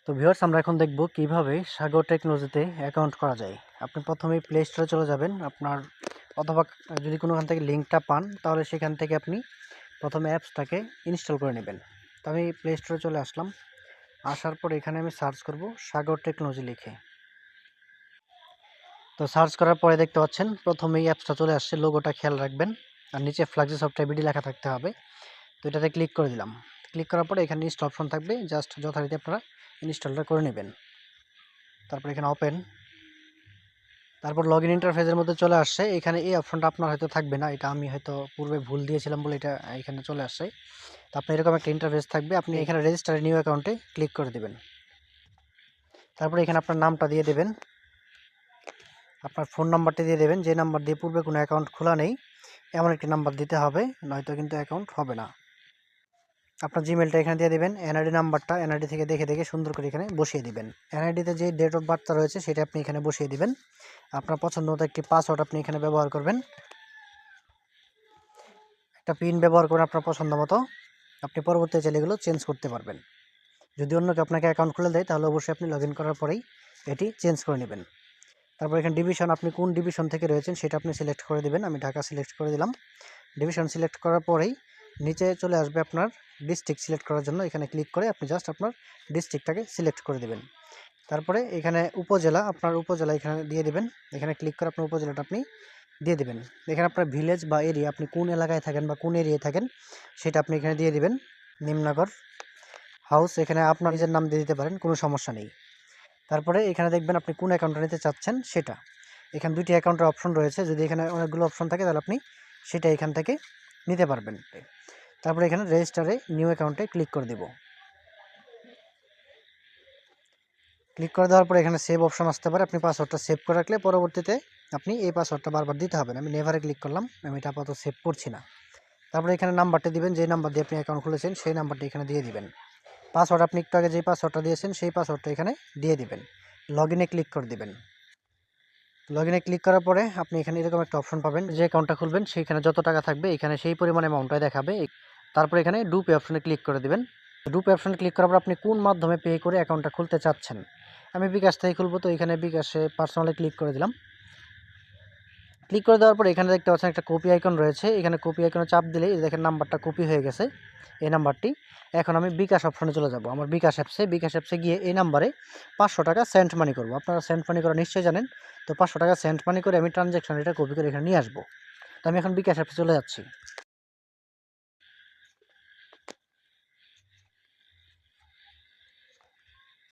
তো ভিউয়ার্স, আমরা এখন দেখব কিভাবে সাগর টেকনোলজিতে অ্যাকাউন্ট করা যায়। আপনি প্রথমেই প্লে স্টোরে চলে যাবেন আপনার, অথবা যদি কোনোখান থেকে লিঙ্কটা পান তাহলে সেখান থেকে আপনি প্রথমে অ্যাপসটাকে ইনস্টল করে নেবেন। তো আমি প্লে স্টোরে চলে আসলাম। আসার পর এখানে আমি সার্চ করব সাগর টেকনোলজি লিখে। তো সার্চ করার পরে দেখতে পাচ্ছেন প্রথমেই অ্যাপসটা চলে আসছে, লোগোটা খেয়াল রাখবেন। আর নিচে ফ্ল্যাক্সি সফটওয়্যার বিডি লেখা থাকতে হবে। তো এটাতে ক্লিক করে দিলাম। ক্লিক করার পরে এখানে ইনস্টল অপশন থাকবে, জাস্ট যথারীতি আপনারা ইনস্টলটা করে নেবেন। তারপর এখানে ওপেন, তারপর লগইন ইন্টারফেসের মধ্যে চলে আসছে। এখানে এই অপশনটা আপনার হয়তো থাকবে না, এটা আমি হয়তো পূর্বে ভুল দিয়েছিলাম বলে এটা এখানে চলে আসছে। তো আপনার এরকম একটা ইন্টারফেস থাকবে, আপনি এখানে রেজিস্টার নিউ অ্যাকাউন্টে ক্লিক করে দেবেন। তারপরে এখানে আপনার নামটা দিয়ে দেবেন, আপনার ফোন নাম্বারটা দিয়ে দেবেন, যে নাম্বার দিয়ে পূর্বে কোনো অ্যাকাউন্ট খোলা নেই এমন একটি নাম্বার দিতে হবে, নয়তো কিন্তু অ্যাকাউন্ট হবে না। আপনার জিমেলটা এখানে দিয়ে দেবেন, এনআইডি নাম্বারটা এনআইডি থেকে দেখে দেখে সুন্দর করে এখানে বসিয়ে দিবেন। এনআইডিতে যে ডেট অফ বার্থটা রয়েছে সেটা আপনি এখানে বসিয়ে দিবেন। আপনার পছন্দ মতো একটি পাসওয়ার্ড আপনি এখানে ব্যবহার করবেন, একটা পিন ব্যবহার করে আপনার পছন্দ মতো। আপনি পরবর্তীতে চাইলে এগুলো চেঞ্জ করতে পারবেন। যদি অন্য কেউ আপনাকে অ্যাকাউন্ট খুলে দেয় তাহলে অবশ্যই আপনি লগ ইন করার পরেই এটি চেঞ্জ করে নেবেন। তারপর এখানে ডিভিশন, আপনি কোন ডিভিশন থেকে রয়েছেন সেটা আপনি সিলেক্ট করে দেবেন। আমি ঢাকা সিলেক্ট করে দিলাম। ডিভিশন সিলেক্ট করার পরেই নিচে চলে আসবে আপনার ডিস্ট্রিক্ট সিলেক্ট করার জন্য, এখানে ক্লিক করে আপনি জাস্ট আপনার ডিস্ট্রিক্টটাকে সিলেক্ট করে দেবেন। তারপরে এখানে উপজেলা, আপনার উপজেলা এখানে দিয়ে দেবেন। এখানে ক্লিক করে আপনার উপজেলাটা আপনি দিয়ে দেবেন। এখানে আপনার ভিলেজ বা এরিয়া, আপনি কোন এলাকায় থাকেন বা কোন এরিয়ায় থাকেন সেটা আপনি এখানে দিয়ে দিবেন। নিমনগর হাউস, এখানে আপনার নিজের নাম দিয়ে দিতে পারেন, কোনো সমস্যা নেই। তারপরে এখানে দেখবেন আপনি কোন অ্যাকাউন্টটা নিতে চাচ্ছেন সেটা। এখানে দুইটি অ্যাকাউন্টের অপশন রয়েছে, যদি এখানে অনেকগুলো অপশন থাকে তাহলে আপনি সেটা এখান থেকে নিতে পারবেন। তারপরে এখানে রেজিস্টারে নিউ অ্যাকাউন্টে ক্লিক করে দেব। ক্লিক করে দেওয়ার পরে এখানে সেভ অপশন আসতে পারে, আপনি পাসওয়ার্ডটা সেভ করে রাখলে পরবর্তীতে আপনি এই পাসওয়ার্ডটা বারবার দিতে হবে না। আমি নেভারে ক্লিক করলাম, আমি এটা আপাতত সেভ করছি না। তারপরে এখানে নাম্বারটা দিবেন, যে নাম্বার দিয়ে আপনি অ্যাকাউন্ট খুলেছেন সেই নাম্বারটা এখানে দিয়ে দিবেন। পাসওয়ার্ড আপনি একটু আগে যে পাসওয়ার্ডটা দিয়েছেন সেই পাসওয়ার্ডটা এখানে দিয়ে দিবেন। লগ ইনে ক্লিক করে দিবেন। লগ ইনে ক্লিক করার পরে আপনি এখানে এরকম একটা অপশন পাবেন, যে অ্যাকাউন্টটা খুলবেন সেখানে যত টাকা থাকবে এখানে সেই পরিমাণ অ্যামাউন্টটাই দেখাবে। তারপর এখানে ডু পে অপশনে ক্লিক করে দিবেন। ডু পে অপশনে ক্লিক করার পর আপনি কোন মাধ্যমে পে করে অ্যাকাউন্টটা খুলতে চাচ্ছেন। আমি বিকাশ থেকে খুলবো, তো এখানে বিকাশে পার্সোনালি ক্লিক করে দিলাম। ক্লিক করে দেওয়ার পর এখানে দেখতে পাচ্ছেন একটা কপি আইকন রয়েছে, এখানে কপি আইকনে চাপ দিলেই দেখেন নাম্বারটা কপি হয়ে গেছে, এই নাম্বারটি। এখন আমি বিকাশ অপশনে চলে যাব, আমার বিকাশ অ্যাপসে গিয়ে এই নাম্বারে 500 টাকা সেন্ট মানি করবো। আপনারা সেন্ট মানি করা নিশ্চয়ই জানেন। তো 500 টাকা সেন্ট মানি করে আমি ট্রানজ্যাকশন এটা কপি করে এখানে নিয়ে আসবো। তো আমি এখন বিকাশ অ্যাপসে চলে যাচ্ছি।